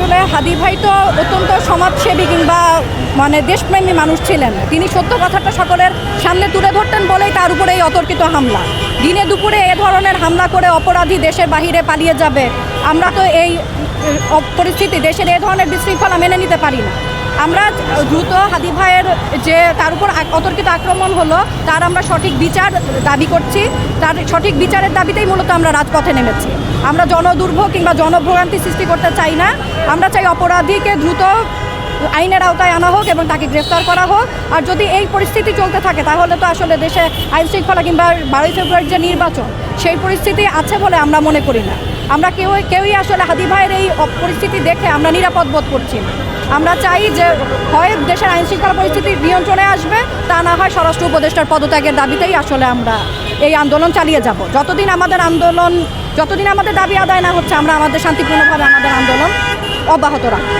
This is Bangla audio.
আসলে হাদি ভাই তো অত্যন্ত সমাজসেবী কিংবা মানে দেশপ্রেমী মানুষ ছিলেন। তিনি সত্য কথাটা সকলের সামনে তুলে ধরতেন বলেই তার উপরে এই অতর্কিত হামলা। দিনে দুপুরে এ ধরনের হামলা করে অপরাধী দেশের বাহিরে পালিয়ে যাবে, আমরা তো এই পরিস্থিতি দেশের এ ধরনের বিশৃঙ্খলা মেনে নিতে পারি না। আমরা দ্রুত হাদি ভাইয়ের যে তার উপর অতর্কিত আক্রমণ হলো তার আমরা সঠিক বিচার দাবি করছি। তার সঠিক বিচারের দাবিতেই মূলত আমরা রাজপথে নেমেছি। আমরা জনদুর্ভোগ কিংবা জনভোগান্তি সৃষ্টি করতে চাই না। আমরা চাই অপরাধীকে দ্রুত আইনের আওতায় আনা হোক এবং তাকে গ্রেফতার করা হোক। আর যদি এই পরিস্থিতি চলতে থাকে তাহলে তো আসলে দেশে আইন শৃঙ্খলা কিংবা 12 ফেব্রুয়ারির যে নির্বাচন সেই পরিস্থিতি আছে বলে আমরা মনে করি না। আমরা কেউই আসলে হাদি ভাইয়ের এই পরিস্থিতি দেখে আমরা নিরাপদ বোধ করছি না। আমরা চাই যে হয় দেশের আইন শৃঙ্খলা পরিস্থিতি নিয়ন্ত্রণে আসবে, তা না হয় স্বরাষ্ট্র উপদেষ্টার পদত্যাগের দাবিতেই আসলে আমরা এই আন্দোলন চালিয়ে যাব। যতদিন আমাদের দাবি আদায় না হচ্ছে আমরা আমাদের শান্তিপূর্ণভাবে আমাদের আন্দোলন অব্যাহত রাখব।